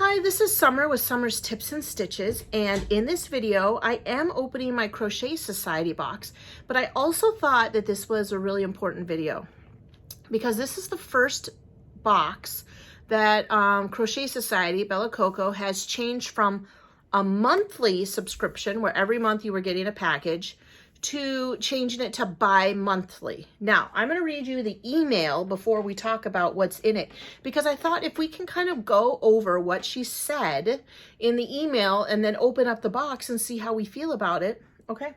Hi, this is Summer with Summer's Tips and Stitches, and in this video I am opening my Crochet Society box, but I also thought that this was a really important video because this is the first box that Crochet Society, Bella Coco, has changed from a monthly subscription where every month you were getting a package to changing it to bi-monthly. Now, I'm going to read you the email before we talk about what's in it, because I thought if we can kind of go over what she said in the email and then open up the box and see how we feel about it. Okay.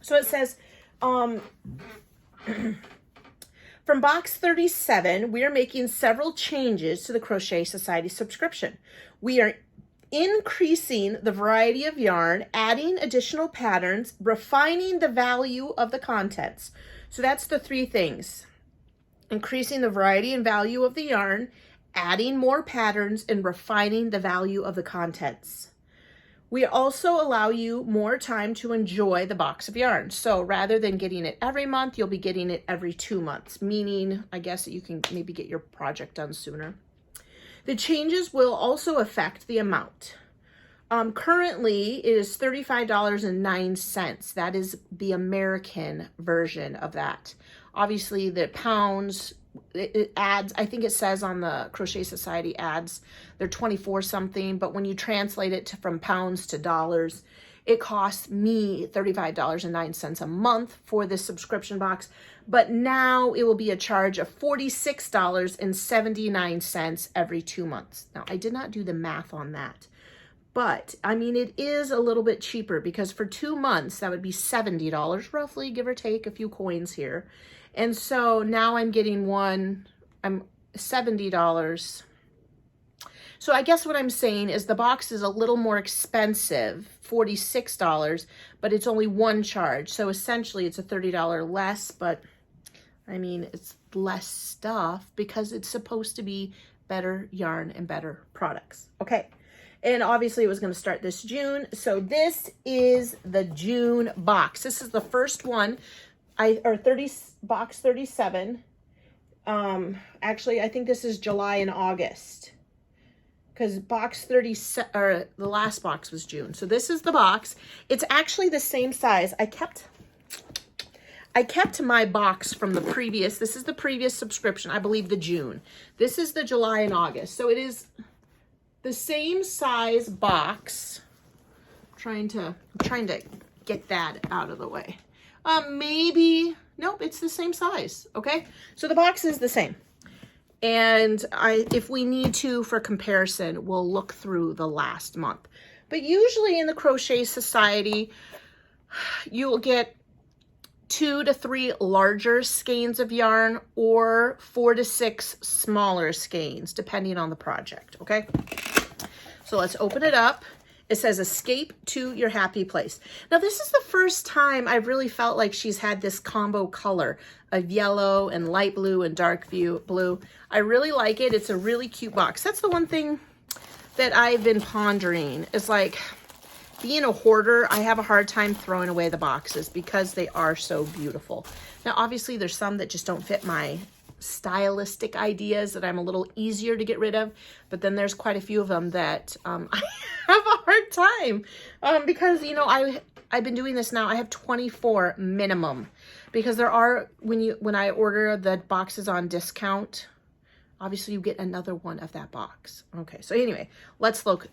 So it says, from box 37, we are making several changes to the Crochet Society subscription. We are increasing the variety of yarn, adding additional patterns, refining the value of the contents. So that's the three things: increasing the variety and value of the yarn, adding more patterns, and refining the value of the contents. We also allow you more time to enjoy the box of yarn. So rather than getting it every month, you'll be getting it every 2 months, meaning I guess that you can maybe get your project done sooner. The changes will also affect the amount. Currently, it is $35.09. That is the American version of that. Obviously, the pounds, it adds, I think it says on the Crochet Society ads, they're 24 something, but when you translate it from pounds to dollars, it costs me $35.09 a month for this subscription box, but now it will be a charge of $46.79 every 2 months. Now, I did not do the math on that, but I mean, it is a little bit cheaper because for 2 months, that would be $70 roughly, give or take a few coins here. And so now I'm getting I'm $70. So I guess what I'm saying is the box is a little more expensive, $46, but it's only one charge. So essentially it's a $30 less, but I mean, it's less stuff because it's supposed to be better yarn and better products. Okay. And obviously it was going to start this June. So this is the June box. This is the first one, box 37. Actually, I think this is July and August, because box 37, or the last box was June. So this is the box. It's actually the same size. I kept my box from the previous. This is the previous subscription, I believe the June. This is the July and August. So it is the same size box. I'm trying to get that out of the way. Maybe, nope, it's the same size. Okay. So the box is the same. And if we need to, for comparison, we'll look through the last month. But usually in the Crochet Society, you'll get 2 to 3 larger skeins of yarn or 4 to 6 smaller skeins, depending on the project, okay? So let's open it up. It says, escape to your happy place. Now, this is the first time I've really felt like she's had this combo color of yellow and light blue and dark blue. I really like it. It's a really cute box. That's the one thing that I've been pondering is, like, being a hoarder, I have a hard time throwing away the boxes because they are so beautiful. Now, obviously, there's some that just don't fit my stylistic ideas that I'm a little easier to get rid of, but then there's quite a few of them that I have a hard time because, you know, I've been doing this now. I have 24 minimum because there are, when I order the boxes on discount, obviously you get another one of that box. Okay, so anyway, let's look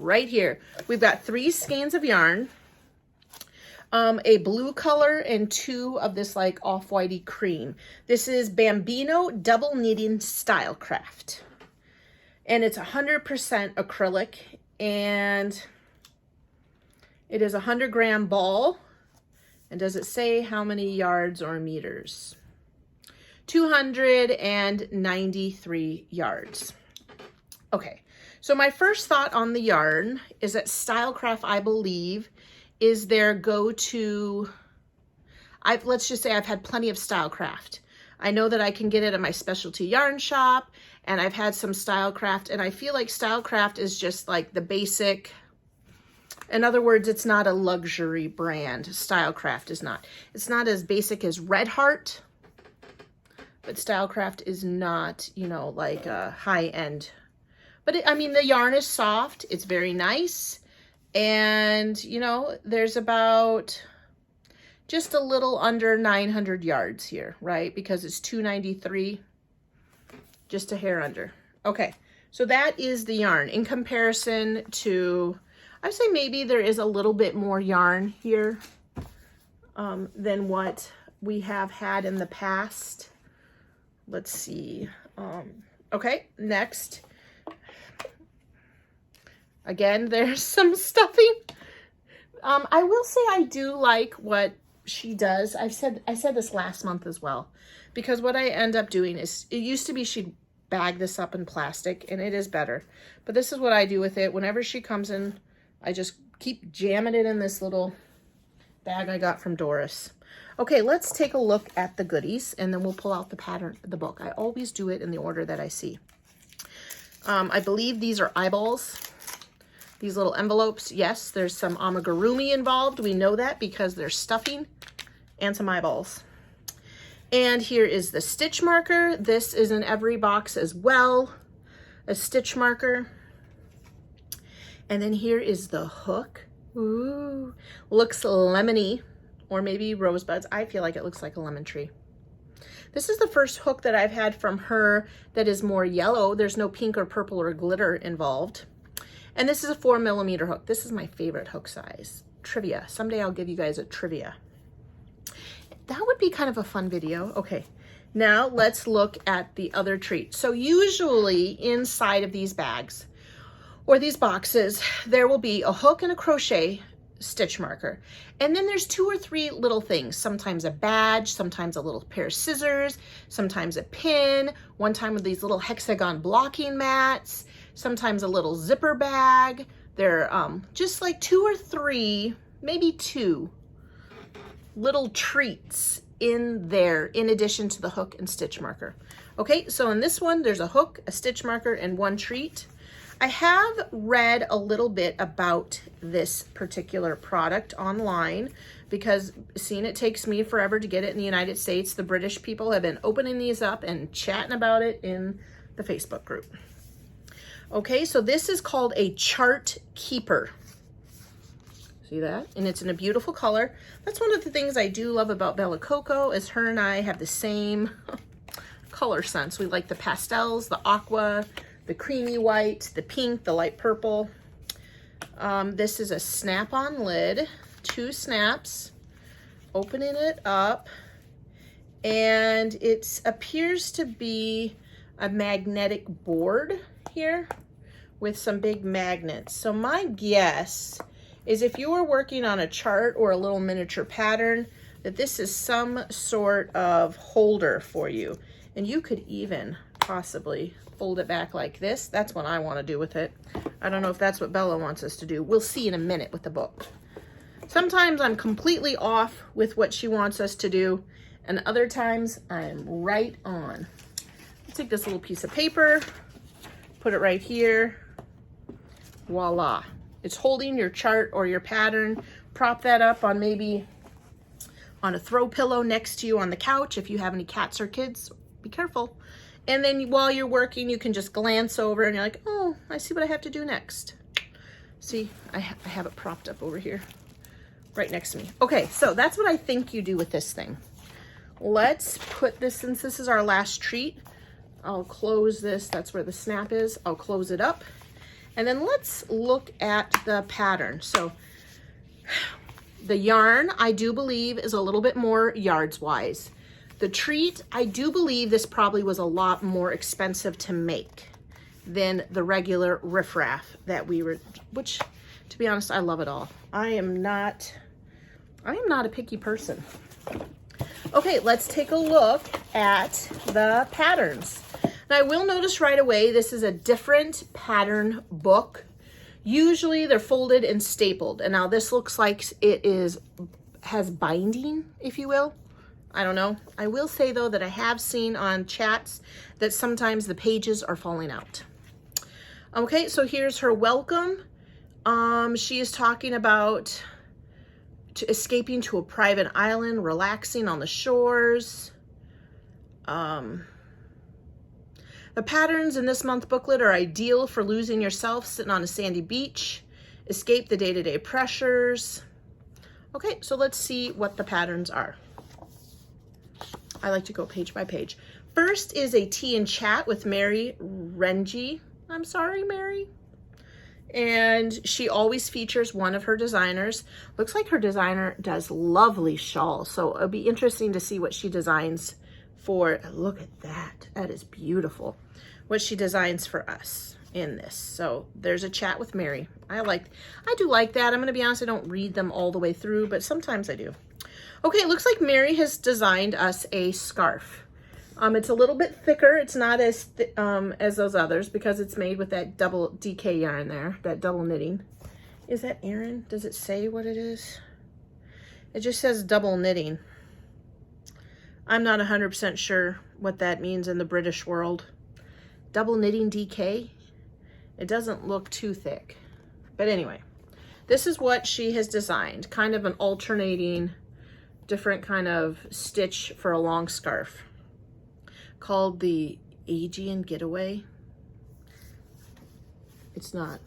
right here. We've got 3 skeins of yarn, a blue color, and 2 of this like off-whitey cream. This is Bambino Double Knitting Stylecraft, and it's 100% acrylic, and it is a 100-gram ball. And does it say how many yards or meters? 293 yards. Okay, so my first thought on the yarn is that Stylecraft, I believe, is their go-to. Let's just say I've had plenty of Stylecraft. I know that I can get it at my specialty yarn shop, and I've had some Stylecraft, and I feel like Stylecraft is just like the basic. In other words, it's not a luxury brand. Stylecraft is not. It's not as basic as Red Heart, but Stylecraft is not, you know, like a high-end But I mean, the yarn is soft. It's very nice. And, you know, there's about just a little under 900 yards here, right? Because it's 293, just a hair under. Okay, so that is the yarn. In comparison to, I'd say maybe there is a little bit more yarn here than what we have had in the past. Let's see. Okay, next. Again, there's some stuffing. I will say I do like what she does. I said this last month as well, because what I end up doing is, it used to be she'd bag this up in plastic, and it is better. But this is what I do with it. Whenever she comes in, I just keep jamming it in this little bag I got from Doris. Okay, let's take a look at the goodies, and then we'll pull out the pattern, the book. I always do it in the order that I see. I believe these are eyeballs. These little envelopes, yes, there's some amigurumi involved. We know that because there's stuffing and some eyeballs. And here is the stitch marker. This is in every box as well, a stitch marker. And then here is the hook. Ooh, looks lemony, or maybe rosebuds. I feel like it looks like a lemon tree. This is the first hook that I've had from her that is more yellow. There's no pink or purple or glitter involved. And this is a 4mm hook. This is my favorite hook size. Trivia. Someday I'll give you guys a trivia. That would be kind of a fun video. Okay, now let's look at the other treat. So usually inside of these bags or these boxes, there will be a hook and a crochet stitch marker. And then there's 2 or 3 little things. Sometimes a badge, sometimes a little pair of scissors, sometimes a pin, one time with these little hexagon blocking mats, sometimes a little zipper bag. They're just like 2 or 3, maybe 2 little treats in there, in addition to the hook and stitch marker. Okay, so in this one, there's a hook, a stitch marker, and 1 treat. I have read a little bit about this particular product online, because seeing it takes me forever to get it in the United States. The British people have been opening these up and chatting about it in the Facebook group. Okay, so this is called a chart keeper. See that? And it's in a beautiful color. That's one of the things I do love about Bella Coco, is her and I have the same color sense. We like the pastels, the aqua, the creamy white, the pink, the light purple. This is a snap-on lid, 2 snaps, opening it up, and it appears to be a magnetic board here with some big magnets. So my guess is, if you were working on a chart or a little miniature pattern, that this is some sort of holder for you. And you could even possibly fold it back like this. That's what I want to do with it. I don't know if that's what Bella wants us to do. We'll see in a minute with the book. Sometimes I'm completely off with what she wants us to do, and other times I'm right on. Let's take this little piece of paper, put it right here. Voila. It's holding your chart or your pattern. Prop that up on maybe on a throw pillow next to you on the couch. If you have any cats or kids, be careful. And then while you're working, you can just glance over and you're like, oh, I see what I have to do next. See, I have it propped up over here, right next to me. Okay, so that's what I think you do with this thing. Let's put this, since this is our last treat, I'll close this. That's where the snap is. I'll close it up. And then let's look at the pattern. So the yarn, I do believe, is a little bit more yards wise. The treat, I do believe this probably was a lot more expensive to make than the regular riffraff that we were, which, to be honest, I love it all. I am not a picky person. Okay, let's take a look at the patterns. Now, I will notice right away, this is a different pattern book. Usually they're folded and stapled. And now this looks like it has binding, if you will. I don't know. I will say though that I have seen on chats that sometimes the pages are falling out. Okay, so here's her welcome. She is talking about escaping to a private island, relaxing on the shores. The patterns in this month booklet are ideal for losing yourself sitting on a sandy beach. Escape the day-to-day pressures. Okay, so let's see what the patterns are. I like to go page by page. First is a tea and chat with Mary Rengie. I'm sorry, Mary. And she always features one of her designers. Looks like her designer does lovely shawls. So it'll be interesting to see what she designs for. Look at that. That is beautiful. What she designs for us in this. So there's a chat with Mary. I do like that. I'm going to be honest, I don't read them all the way through, but sometimes I do. Okay, it looks like Mary has designed us a scarf. It's a little bit thicker. It's not as those others because it's made with that double DK yarn there, that double knitting. Is that Erin? Does it say what it is? It just says double knitting. I'm not 100% sure what that means in the British world. Double knitting DK? It doesn't look too thick. But anyway, this is what she has designed. Kind of an alternating, different kind of stitch for a long scarf, called the Aegean Getaway. It's not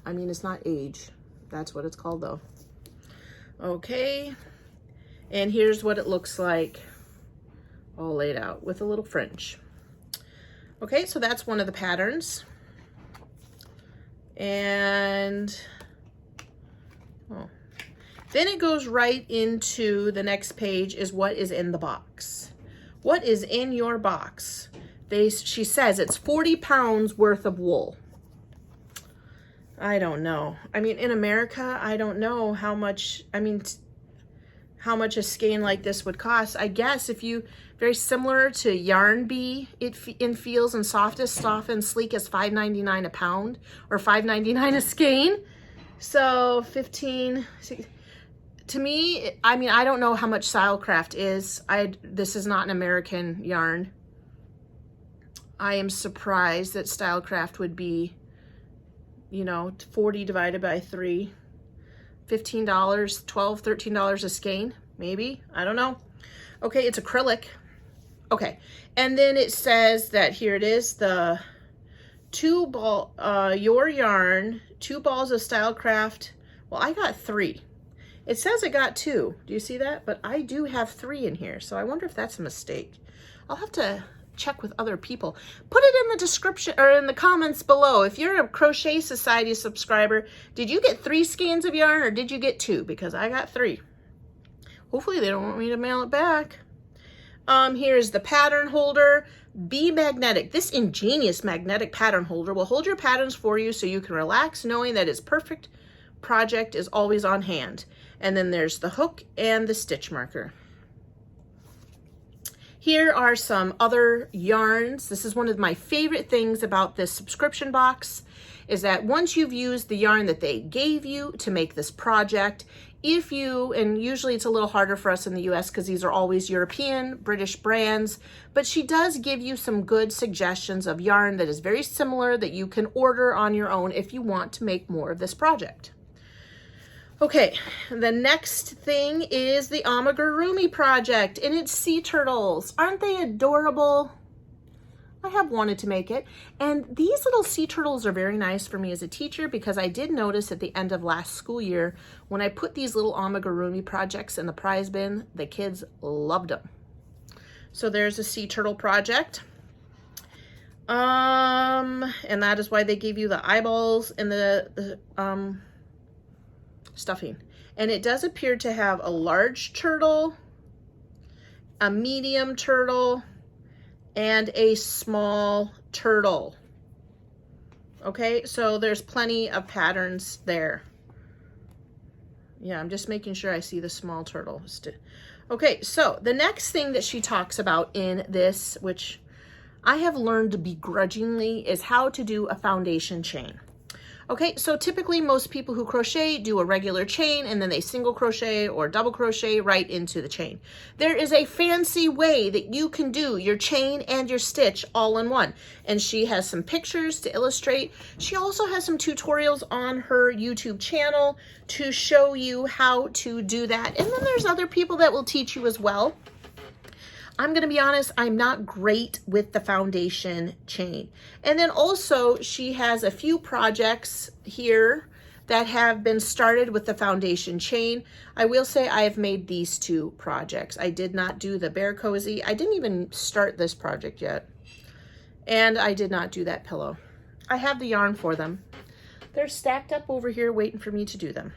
age. That's what it's called though. Okay, and here's what it looks like all laid out with a little fringe. Okay, so that's one of the patterns. And then it goes right into the next page is what is in the box. What is in your box? She says it's 40 pounds worth of wool. I don't know. I mean, in America, I don't know how much, how much a skein like this would cost. I guess if you, very similar to Yarn Bee, in feels and softest, soft and sleek as $5.99 a pound or $5.99 a skein. So 15, to me, I don't know how much Stylecraft is. This is not an American yarn. I am surprised that Stylecraft would be, 40 divided by 3, $15, $12, $13 a skein, maybe. I don't know. Okay, it's acrylic. Okay, and then it says that here it is, the your yarn, 2 balls of Stylecraft. Well, I got 3. It says I got 2. Do you see that? But I do have 3 in here, so I wonder if that's a mistake. I'll have to check with other people. Put it in the description or in the comments below. If you're a Crochet Society subscriber, did you get 3 skeins of yarn or did you get 2? Because I got 3. Hopefully they don't want me to mail it back. Here's the pattern holder. Be magnetic. This ingenious magnetic pattern holder will hold your patterns for you so you can relax knowing that its perfect project is always on hand. And then there's the hook and the stitch marker. Here are some other yarns. This is one of my favorite things about this subscription box, is that once you've used the yarn that they gave you to make this project, and usually it's a little harder for us in the US because these are always European, British brands, but she does give you some good suggestions of yarn that is very similar that you can order on your own if you want to make more of this project. Okay, the next thing is the Amigurumi project, and it's sea turtles. Aren't they adorable? I have wanted to make it, and these little sea turtles are very nice for me as a teacher because I did notice at the end of last school year when I put these little Amigurumi projects in the prize bin, the kids loved them. So there's a sea turtle project. And that is why they gave you the eyeballs and the stuffing. And it does appear to have a large turtle, a medium turtle, and a small turtle. Okay, so there's plenty of patterns there. Yeah, I'm just making sure I see the small turtle. Okay, so the next thing that she talks about in this, which I have learned begrudgingly, is how to do a foundation chain. Okay, so typically most people who crochet do a regular chain and then they single crochet or double crochet right into the chain. There is a fancy way that you can do your chain and your stitch all in one. And she has some pictures to illustrate. She also has some tutorials on her YouTube channel to show you how to do that. And then there's other people that will teach you as well. I'm going to be honest, I'm not great with the foundation chain. And then also she has a few projects here that have been started with the foundation chain. I will say I have made these 2 projects. I did not do the bear cozy. I didn't even start this project yet. And I did not do that pillow. I have the yarn for them. They're stacked up over here waiting for me to do them.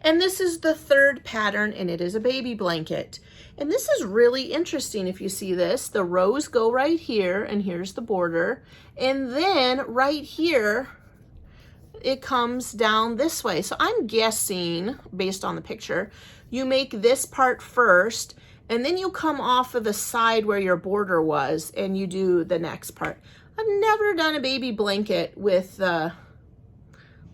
And this is the 3rd pattern, and it is a baby blanket. And this is really interesting if you see this. The rows go right here, and here's the border. And then right here, it comes down this way. So I'm guessing, based on the picture, you make this part first, and then you come off of the side where your border was, and you do the next part. I've never done a baby blanket with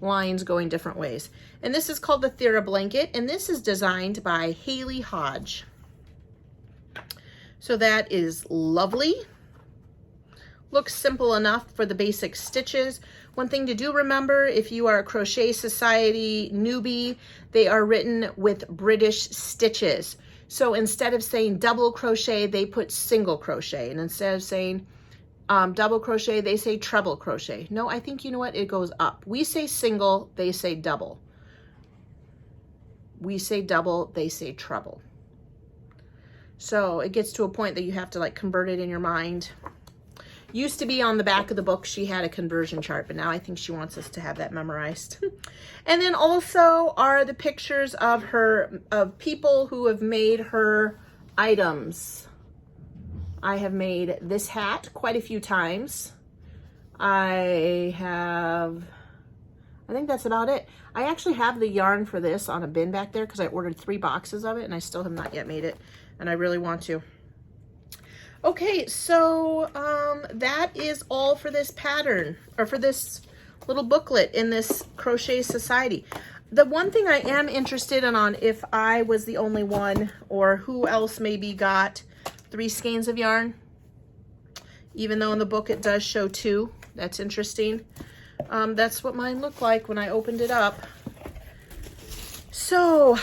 lines going different ways. And this is called the Thera blanket, and this is designed by Haley Hodge. So that is lovely. Looks simple enough for the basic stitches. One thing to do remember, if you are a Crochet Society newbie, they are written with British stitches. So instead of saying double crochet, they put single crochet. And instead of saying double crochet, they say treble crochet. No, I think, you know what, it goes up. We say single, they say double. We say double, they say treble. So it gets to a point that you have to like convert it in your mind. Used to be on the back of the book, she had a conversion chart, but now I think she wants us to have that memorized. And then also are the pictures of people who have made her items. I have made this hat quite a few times. I think that's about it. I actually have the yarn for this on a bin back there because I ordered 3 boxes of it and I still have not yet made it, and I really want to. Okay, so that is all for this pattern, or for this little booklet in this Crochet Society. The one thing I am interested in on, if I was the only one, or who else maybe got 3 skeins of yarn, even though in the book it does show 2. That's interesting. That's what mine looked like when I opened it up. So,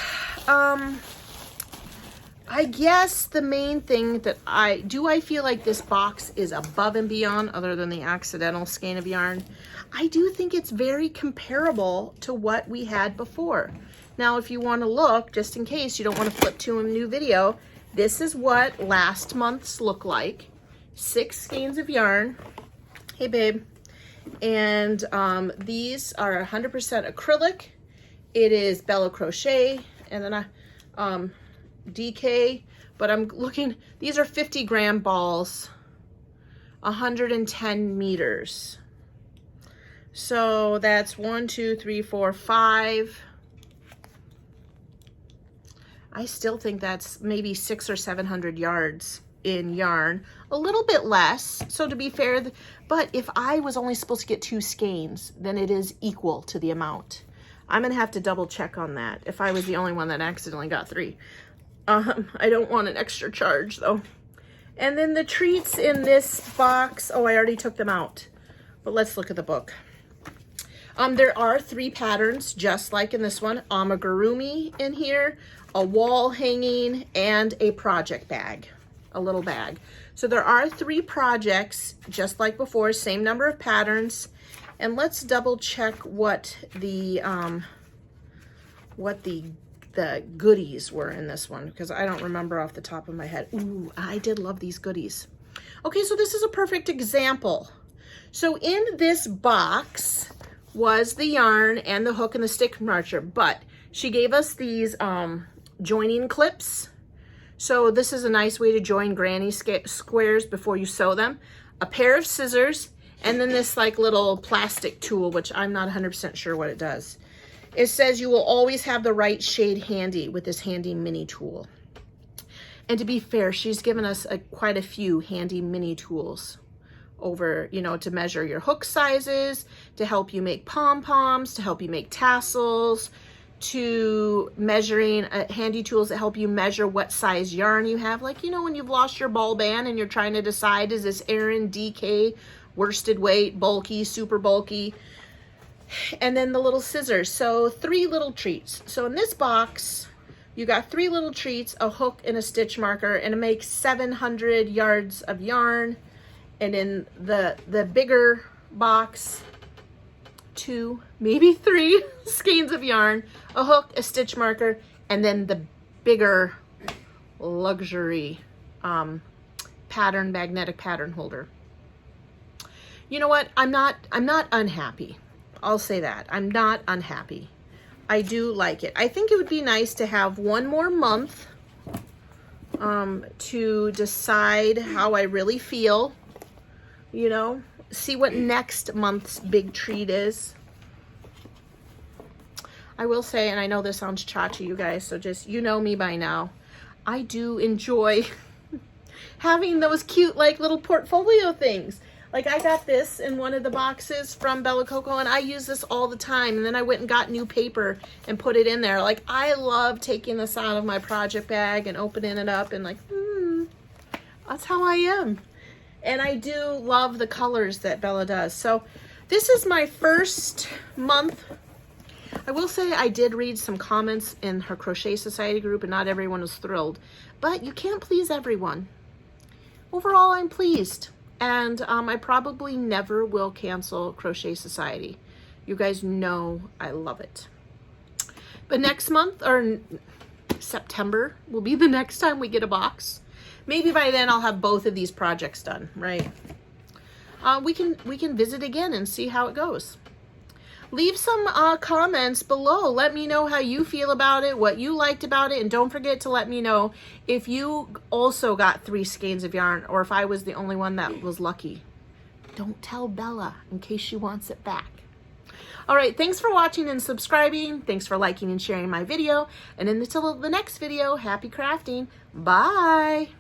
I guess the main thing that I feel like this box is above and beyond, other than the accidental skein of yarn. I do think it's very comparable to what we had before. Now, if you want to look, just in case you don't want to flip to a new video, this is what last month's look like. 6 skeins of yarn. Hey, babe. And these are 100% acrylic. It is Bella Crochet, and then DK, but I'm looking, these are 50-gram balls, 110 meters. So that's 1, 2, 3, 4, 5. I still think that's maybe 600 or 700 yards in yarn, a little bit less. So to be fair, but if I was only supposed to get 2 skeins, then it is equal to the amount. I'm gonna have to double check on that if I was the only one that accidentally got 3. I don't want an extra charge though. And then the treats in this box, oh, I already took them out, but let's look at the book. There are 3 patterns, just like in this one. Amigurumi in here, a wall hanging, and a project bag, a little bag. So there are 3 projects, just like before, same number of patterns. And let's double check what the goodies were in this one, because I don't remember off the top of my head. Ooh, I did love these goodies. Okay, so this is a perfect example. So in this box was the yarn and the hook and the stick marcher, but she gave us these joining clips. So this is a nice way to join granny squares before you sew them. A pair of scissors, and then this like little plastic tool, which I'm not 100% sure what it does. It says you will always have the right shade handy with this handy mini tool. And to be fair, she's given us quite a few handy mini tools over, you know, to measure your hook sizes, to help you make pom-poms, to help you make tassels, to measuring handy tools that help you measure what size yarn you have. Like, you know, when you've lost your ball band and you're trying to decide, is this Aran DK, worsted weight, bulky, super bulky? And then the little scissors. So 3 little treats. So in this box, You got 3 little treats, a hook, and a stitch marker, and it makes 700 yards of yarn. And in the bigger box, 2, maybe 3 skeins of yarn, a hook, a stitch marker, and then the bigger luxury magnetic pattern holder. You know what? I'm not unhappy. I'll say that. I'm not unhappy. I do like it. I think it would be nice to have one more month to decide how I really feel, you know, see what next month's big treat is. I will say, and I know this sounds cha-cha, you guys, so just, you know me by now, I do enjoy having those cute, like, little portfolio things. Like, I got this in one of the boxes from Bella Coco, and I use this all the time. And then I went and got new paper and put it in there. Like, I love taking this out of my project bag and opening it up and like, that's how I am. And I do love the colors that Bella does. So this is my first month. I will say I did read some comments in her Crochet Society group, and not everyone was thrilled. But you can't please everyone. Overall, I'm pleased. And I probably never will cancel Crochet Society. You guys know I love it. But next month, or September, will be the next time we get a box. Maybe by then I'll have both of these projects done, right? We can visit again and see how it goes. Leave some comments below. Let me know how you feel about it, what you liked about it, and don't forget to let me know if you also got 3 skeins of yarn or if I was the only one that was lucky. Don't tell Bella in case she wants it back. All right, thanks for watching and subscribing. Thanks for liking and sharing my video. And until the next video, happy crafting. Bye.